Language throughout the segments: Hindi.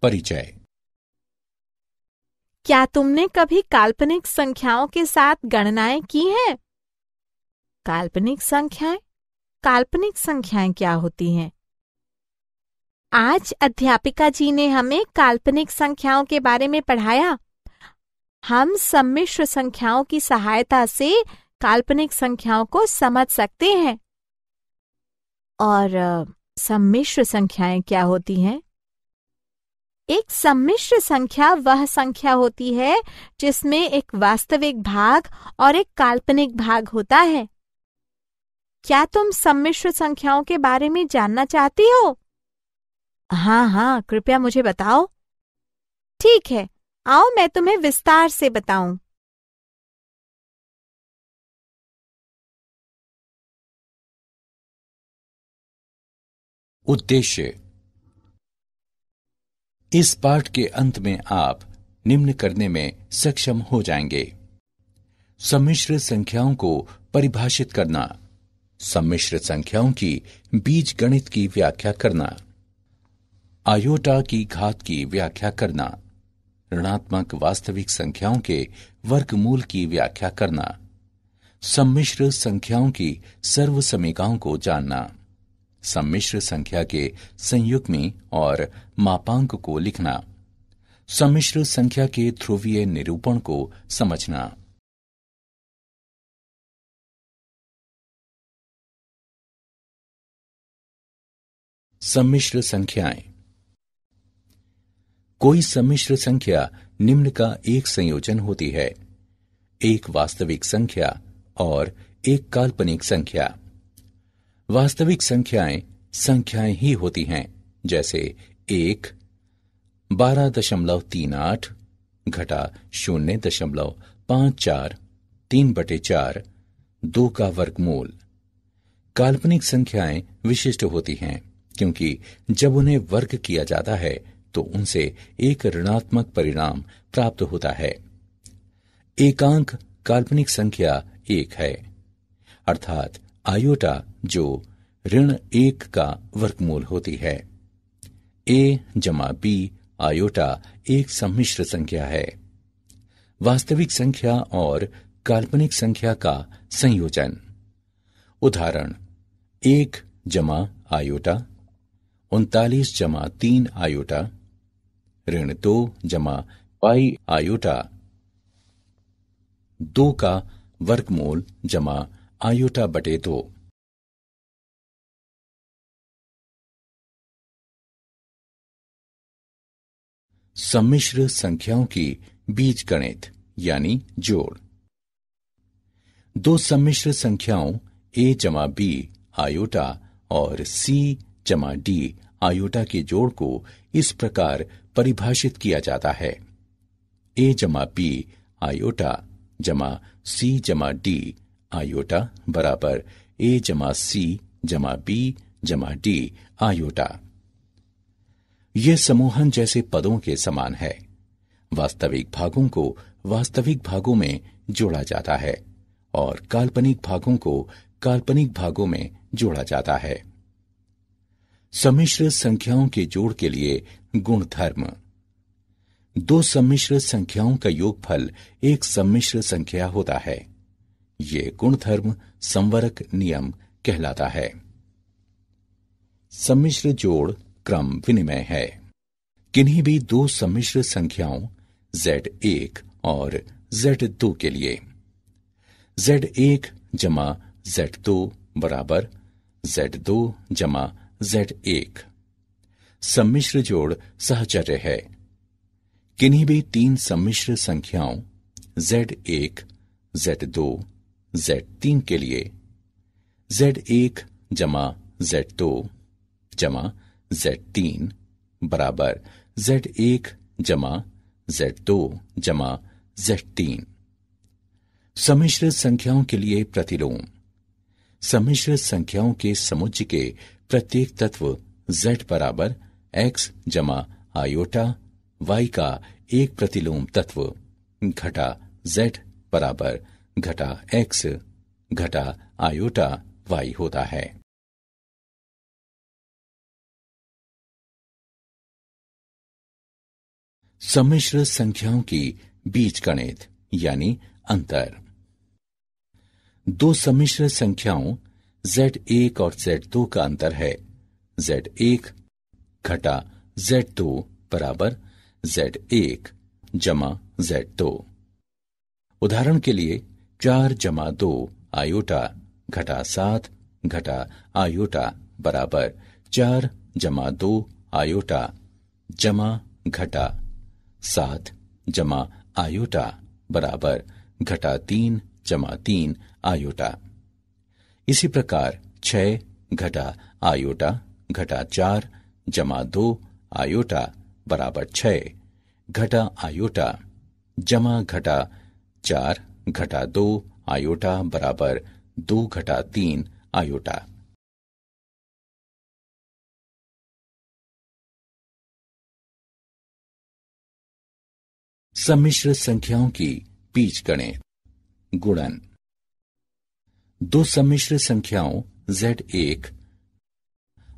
परिचय। क्या तुमने कभी काल्पनिक संख्याओं के साथ गणनाएं की हैं? काल्पनिक संख्याएं क्या होती हैं? आज अध्यापिका जी ने हमें काल्पनिक संख्याओं के बारे में पढ़ाया। हम सम्मिश्र संख्याओं की सहायता से काल्पनिक संख्याओं को समझ सकते हैं। और सम्मिश्र संख्याएं क्या होती हैं? एक सम्मिश्र संख्या वह संख्या होती है जिसमें एक वास्तविक भाग और एक काल्पनिक भाग होता है। क्या तुम सम्मिश्र संख्याओं के बारे में जानना चाहती हो? हाँ, कृपया मुझे बताओ। ठीक है, आओ मैं तुम्हें विस्तार से बताऊं। उद्देश्य। इस पाठ के अंत में आप निम्न करने में सक्षम हो जाएंगे: सम्मिश्र संख्याओं को परिभाषित करना, सम्मिश्र संख्याओं की बीजगणित की व्याख्या करना, आयोटा की घात की व्याख्या करना, ऋणात्मक वास्तविक संख्याओं के वर्गमूल की व्याख्या करना, सम्मिश्र संख्याओं की सर्वसमीकाओं को जानना, सम्मिश्र संख्या के संयुग्मी और मापांक को लिखना, सम्मिश्र संख्या के ध्रुवीय निरूपण को समझना। सम्मिश्र संख्याएं। कोई सम्मिश्र संख्या निम्न का एक संयोजन होती है: एक वास्तविक संख्या और एक काल्पनिक संख्या। वास्तविक संख्याएं ही होती हैं, जैसे 1 12.38 घटा 0.54 3/4 2 का वर्गमूल। काल्पनिक संख्याएं विशिष्ट होती हैं क्योंकि जब उन्हें वर्ग किया जाता है तो उनसे एक ऋणात्मक परिणाम प्राप्त होता है। एकांक काल्पनिक संख्या 1 है, अर्थात आयोटा जो ऋण 1 का वर्गमूल होती है। a जमा b आयोटा एक सम्मिश्र संख्या है, वास्तविक संख्या और काल्पनिक संख्या का संयोजन। उदाहरण: 1 जमा आयोटा 39 जमा 3 आयोटा, ऋण 2 जमा पाई आयोटा 2 का वर्गमूल जमा आयोटा बटे 2। सम्मिश्र संख्याओं की बीजगणित यानी जोड़। दो सम्मिश्र संख्याओं a जमा b आयोटा और c जमा d आयोटा के जोड़ को इस प्रकार परिभाषित किया जाता है: a जमा b आयोटा जमा c जमा d आयोटा बराबर a जमा c जमा b जमा d आयोटा। यह समूहन जैसे पदों के समान है। वास्तविक भागों को वास्तविक भागों में जोड़ा जाता है और काल्पनिक भागों को काल्पनिक भागों में जोड़ा जाता है। सम्मिश्र संख्याओं के जोड़ के लिए गुणधर्म। दो सम्मिश्र संख्याओं का योगफल एक सम्मिश्र संख्या होता है। यह गुणधर्म संवरक नियम कहलाता है। सम्मिश्र जोड़ क्रम विनिमय है। किन्हीं भी दो सम्मिश्र संख्याओं Z1 और Z2 के लिए Z1 जमा Z2 बराबर Z2 जमा Z1 सम्मिश्र जोड़ सहचर्य है। किन्हीं भी तीन सम्मिश्र संख्याओं Z1 Z2 Z3 के लिए Z1 जमा Z2 जमा Z3 बराबर Z1 जमा Z2 जमा Z3। सम्मिश्र संख्याओं के लिए प्रतिलोम। सम्मिश्र संख्याओं के समुच्चय के प्रत्येक तत्व Z बराबर x जमा आयोटा y का एक प्रतिलोम तत्व घटा Z बराबर घटा x घटा आयोटा y होता है। सम्मिश्र संख्याओं की बीजगणित यानी अंतर। दो सम्मिश्र संख्याओं Z1 और Z2 का अंतर है Z1 घटा Z2 बराबर Z1 जमा Z2। उदाहरण के लिए 4 जमा 2 आयोटा घटा 7 घटा आयोटा बराबर 4 जमा 2 आयोटा जमा घटा 7 जमा आयोटा बराबर घटा 3 जमा 3 आयोटा। इसी प्रकार 6 घटा आयोटा घटा 4 जमा 2 आयोटा बराबर 6 घटा आयोटा जमा घटा 4 घटा 2 आयोटा बराबर 2 घटा 3 आयोटा। सम्मिश्र संख्याओं की बीजगणित गुणन। दो सम्मिश्र संख्याओं Z1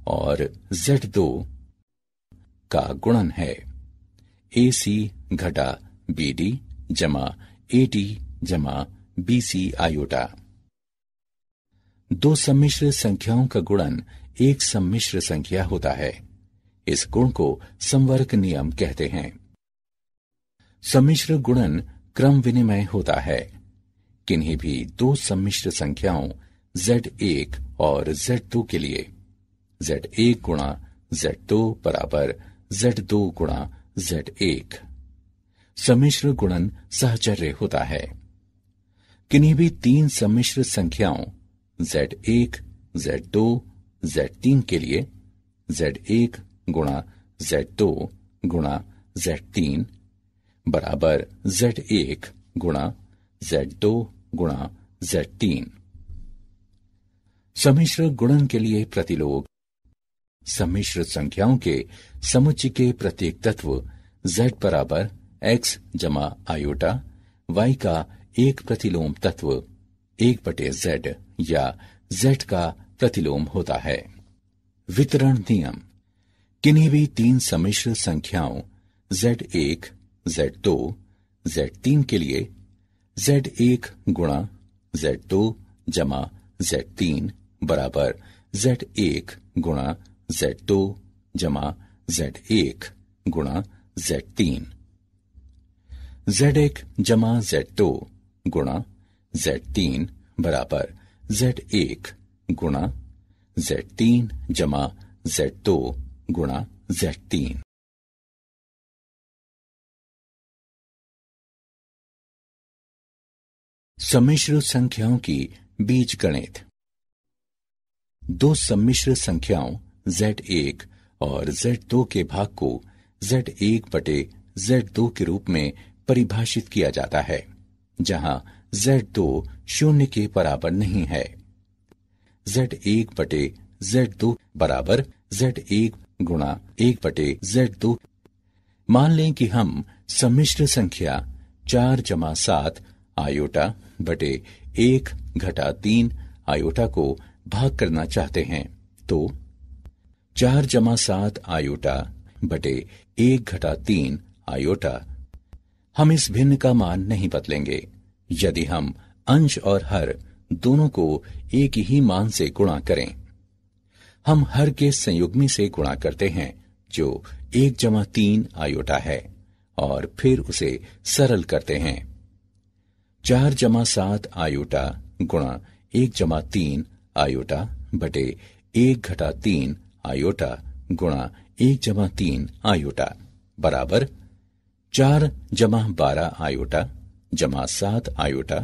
और Z2 का गुणन है AC घटा BD जमा AD जमा BC आयोटा। दो सम्मिश्र संख्याओं का गुणन एक सम्मिश्र संख्या होता है। इस गुण को समवर्ग नियम कहते हैं। सम्मिश्र गुणन क्रम विनिमय होता है। किन्हीं भी दो सम्मिश्र संख्याओं Z1 और Z2 के लिए Z1 गुणा Z2 बराबर Z2 गुणा Z1 सम्मिश्र गुणन सहचर्य होता है। किन्हीं भी तीन सम्मिश्र संख्याओं Z1, Z2, Z3 के लिए Z1 गुणा Z2 गुणा Z3 बराबर Z1 गुणा Z2 गुणा Z3। सम्मिश्र गुणन के लिए प्रतिलोग सम्मिश्र संख्याओं के समुच्चय के प्रत्येक तत्व Z बराबर X जमा आयोटा Y का एक प्रतिलोम तत्व 1/Z या Z का प्रतिलोम होता है। वितरण नियम किन्हीं भी तीन सम्मिश्र संख्याओं Z1, Z2, Z3 के लिए Z1 गुणा Z2 जमा Z3 बराबर Z1 गुणा Z2 जमा Z1 गुणा Z3। Z1 जमा Z2 गुणा Z3 बराबर Z1 गुणा Z3 जमा Z2 गुणा Z3। सम्मिश्र संख्याओं की बीजगणित दो सम्मिश्र संख्याओं Z1 और Z2 के भाग को Z1/Z2 के रूप में परिभाषित किया जाता है, जहां Z2 शून्य के बराबर नहीं है। Z1/Z2 बराबर Z1 गुणा 1/Z2। मान लें कि हम सम्मिश्र संख्या 4 जमा 7 आयोटा बटे 1 घटा 3 आयोटा को भाग करना चाहते हैं, तो 4 जमा 7 आयोटा बटे 1 घटा 3 आयोटा। हम इस भिन्न का मान नहीं बदलेंगे यदि हम अंश और हर दोनों को एक ही मान से गुणा करें। हम हर के संयुग्मी से गुणा करते हैं जो 1 जमा 3 आयोटा है और फिर उसे सरल करते हैं। 4 जमा 7 आयोटा गुणा 1 जमा 3 आयोटा बटे 1 घटा 3 आयोटा गुणा 1 जमा 3 आयोटा बराबर 4 जमा 12 आयोटा जमा 7 आयोटा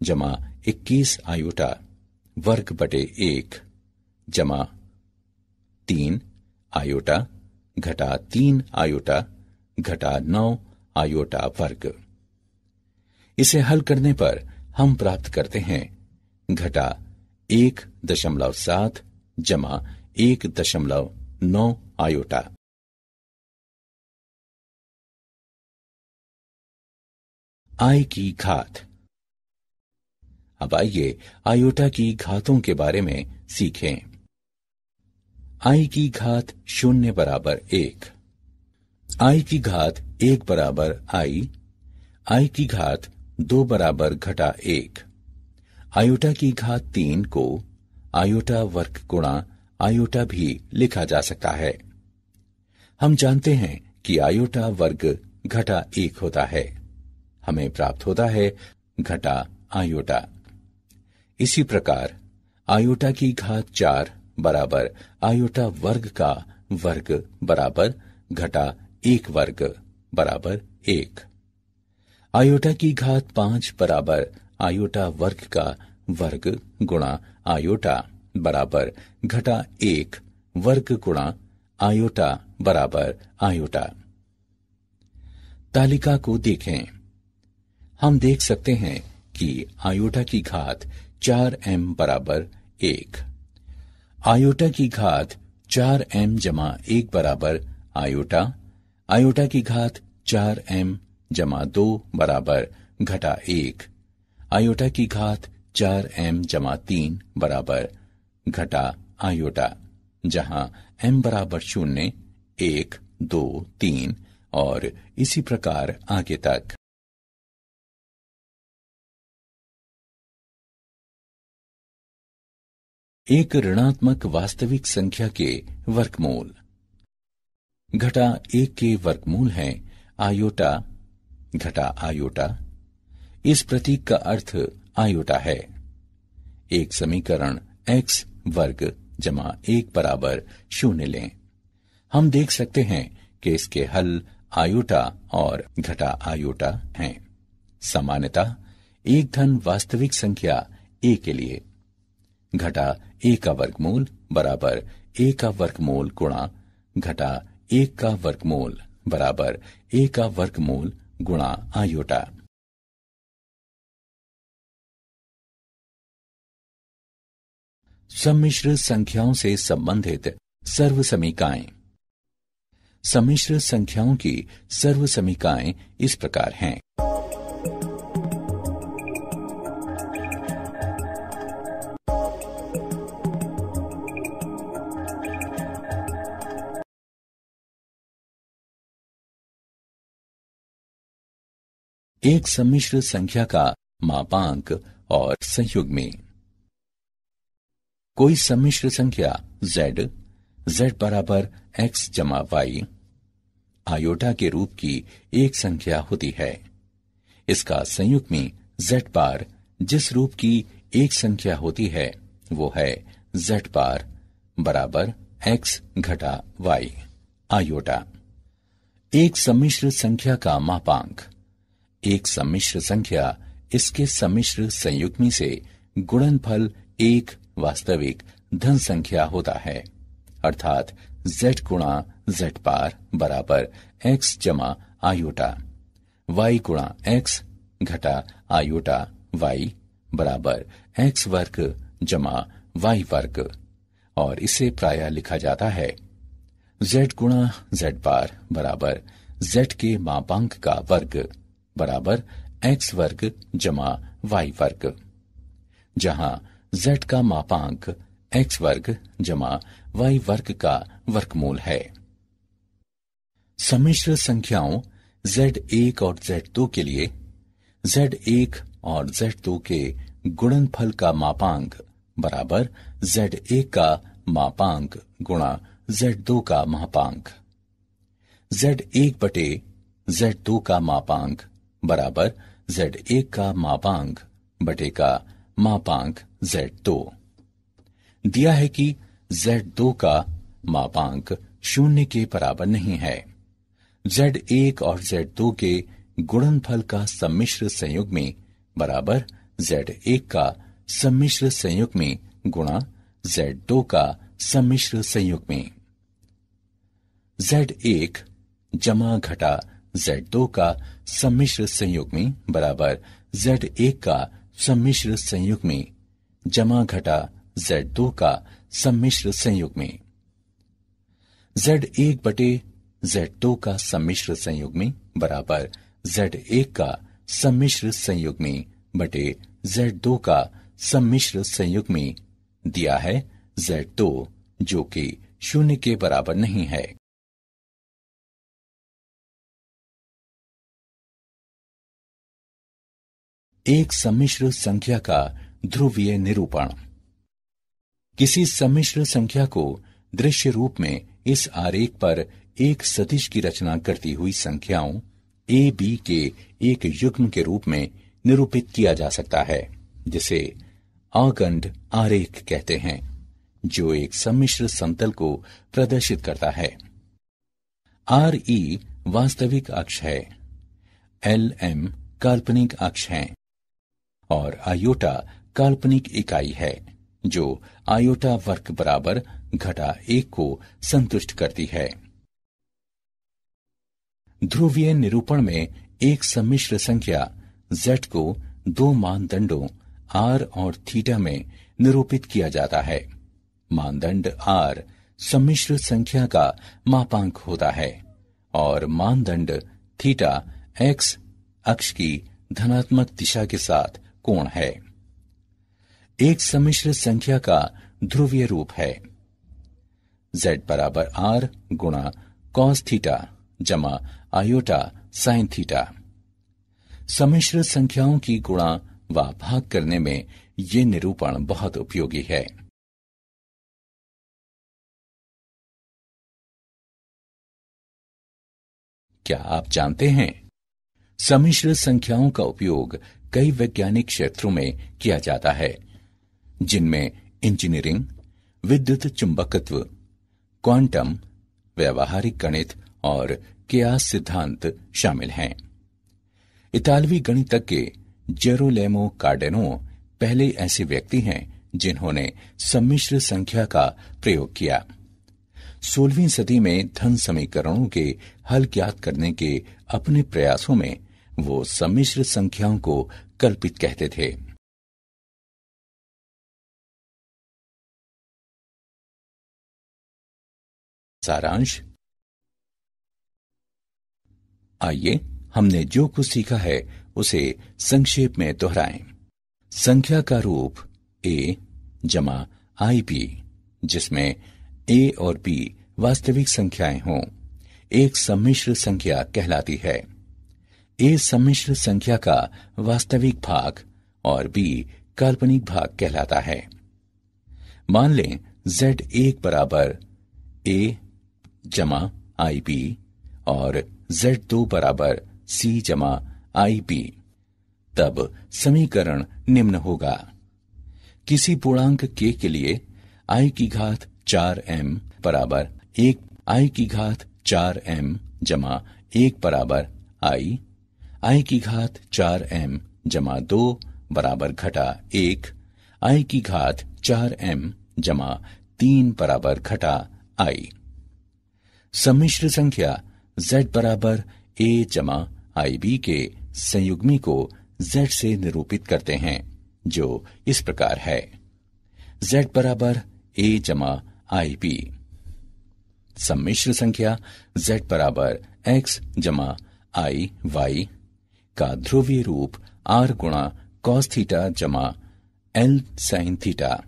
जमा 21 आयोटा वर्ग बटे 1 जमा 3 आयोटा घटा 3 आयोटा घटा 9 आयोटा वर्ग। इसे हल करने पर हम प्राप्त करते हैं घटा 1.7 जमा 1.9 आयोटा। आई की घात। अब आइए आयोटा की घातों के बारे में सीखें। आई की घात 0 बराबर 1। आई की घात 1 बराबर आई की घात 2 बराबर घटा 1। आयोटा की घात 3 को आयोटा वर्ग गुणा आयोटा भी लिखा जा सकता है। हम जानते हैं कि आयोटा वर्ग घटा 1 होता है। हमें प्राप्त होता है घटा आयोटा। इसी प्रकार आयोटा की घात 4 बराबर आयोटा वर्ग का वर्ग बराबर घटा 1 वर्ग बराबर 1। आयोटा की घात 5 बराबर आयोटा वर्ग का वर्ग गुणा आयोटा बराबर घटा 1 वर्ग गुणा आयोटा बराबर आयोटा। तालिका को देखें। हम देख सकते हैं कि आयोटा की घात 4m बराबर 1। आयोटा की घात 4m जमा 1 बराबर आयोटा। आयोटा की घात 4m जमा 2 बराबर घटा 1। आयोटा की घात 4m जमा 3 बराबर घटा आयोटा, जहां m बराबर 0, 1, 2, 3 और इसी प्रकार आगे तक। एक ऋणात्मक वास्तविक संख्या के वर्गमूल। घटा 1 के वर्गमूल है आयोटा घटा आयोटा। इस प्रतीक का अर्थ आयोटा है। एक समीकरण x वर्ग जमा 1 बराबर 0 लें। हम देख सकते हैं कि इसके हल आयोटा और घटा आयोटा हैं। सामान्यतः एक धन वास्तविक संख्या a के लिए घटा a का वर्गमूल बराबर a का वर्गमूल गुणा घटा 1 का वर्गमूल बराबर a का वर्गमूल गुणा आयोटा। सम्मिश्र संख्याओं से संबंधित सर्वसमीकाएं। सम्मिश्र संख्याओं की सर्वसमीकाएं इस प्रकार हैं। एक सम्मिश्र संख्या का मापांक और संयुग्मी। कोई सम्मिश्र संख्या z बराबर x जमा y आयोटा के रूप की एक संख्या होती है। इसका संयुग्मी z बार जिस रूप की एक संख्या होती है वो है z बार बराबर x घटा y आयोटा। एक सम्मिश्र संख्या का मापांक। एक सम्मिश्र संख्या इसके सम्मिश्र संयुग्मी से गुणनफल एक वास्तविक धन संख्या होता है, अर्थात z गुणा z बार बराबर x जमा आयोटा, y गुणा x घटा आयोटा y बराबर x वर्ग जमा y वर्ग, और इसे प्रायः लिखा जाता है z गुणा z बार बराबर z के मापांक का वर्ग बराबर x वर्ग जमा y वर्ग, जहां z का मापांक x वर्ग जमा y वर्ग का वर्गमूल है। सम्मिश्र संख्याओं z1 और z2 के लिए z1 और z2 के गुणनफल का मापांक बराबर z1 का मापांक गुणा z2 का मापांक। z1 बटे z2 का मापांक बराबर z1 का मापांक बटे का मापांक z2। दिया है कि z2 का मापांक 0 के बराबर नहीं है। z1 और z2 के गुणनफल का सम्मिश्र संयुग्मी बराबर z1 का सम्मिश्र संयुग्मी गुणा z2 का सम्मिश्र संयुग्मी। z1 जमा घटा z2 का सम्मिश्र संयुग्मी बराबर z1 का सम्मिश्र संयुग्मी जमा घटा z2 का सम्मिश्र संयुग्मी। z1 बटे z2 का सम्मिश्र संयुग्मी बराबर z1 का सम्मिश्र संयुग्मी बटे z2 का सम्मिश्र संयुग्मी। दिया है z2 जो कि 0 के बराबर नहीं है। एक सम्मिश्र संख्या का ध्रुवीय निरूपण। किसी सम्मिश्र संख्या को दृश्य रूप में इस आरेख पर एक सदिश की रचना करती हुई संख्याओं ए बी के एक युग्म के रूप में निरूपित किया जा सकता है, जिसे आगंड आरेख कहते हैं, जो एक सम्मिश्र समतल को प्रदर्शित करता है। आर ई वास्तविक अक्ष है, एल एम काल्पनिक अक्ष है और आयोटा काल्पनिक इकाई है, जो आयोटा वर्ग बराबर घटा 1 को संतुष्ट करती है। ध्रुवीय निरूपण में एक सम्मिश्र संख्या z को दो मानदंडों r और थीटा में निरूपित किया जाता है। मानदंड r सम्मिश्र संख्या का मापांक होता है और मानदंड थीटा x अक्ष की धनात्मक दिशा के साथ कोण है। एक सम्मिश्र संख्या का ध्रुवीय रूप है z बराबर r गुणा cos थीटा जमा आयोटा साइन थीटा। सम्मिश्र संख्याओं की गुणा व भाग करने में ये निरूपण बहुत उपयोगी है। क्या आप जानते हैं, सम्मिश्र संख्याओं का उपयोग कई वैज्ञानिक क्षेत्रों में किया जाता है, जिनमें इंजीनियरिंग, विद्युत चुंबकत्व, क्वांटम, व्यावहारिक गणित और कियास सिद्धांत शामिल हैं। इतालवी गणितज्ञ जेरोलेमो कार्डेनो पहले ऐसे व्यक्ति हैं जिन्होंने सम्मिश्र संख्या का प्रयोग किया। 16वीं सदी में धन समीकरणों के हल ज्ञात करने के अपने प्रयासों में वो सम्मिश्र संख्याओं को कल्पित कहते थे। सारांश। आइए हमने जो कुछ सीखा है उसे संक्षेप में दोहराएं। संख्या का रूप a जमा आई बी, जिसमें a और b वास्तविक संख्याएं हों, एक सम्मिश्र संख्या कहलाती है। a सम्मिश्र संख्या का वास्तविक भाग और b काल्पनिक भाग कहलाता है। मान लें z1 बराबर a जमा आई बी और z2 बराबर c जमा आई बी, तब समीकरण निम्न होगा। किसी पूर्णांक k के लिए i की घात 4m बराबर 1 i की घात 4m जमा 1 बराबर i की घात 4m जमा 2 बराबर घटा 1, i की घात 4m जमा 3 बराबर घटा i। सम्मिश्र संख्या z बराबर a जमा आई बी के संयुग्मी को z से निरूपित करते हैं, जो इस प्रकार है। z बराबर a जमा आई बी। सम्मिश्र संख्या z बराबर x जमा आई वाई का ध्रुवीय रूप r गुणा cos थीटा जमा l sin थीटा,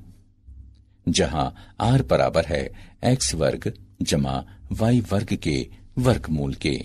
जहां r बराबर है x वर्ग जमा y वर्ग के वर्गमूल के।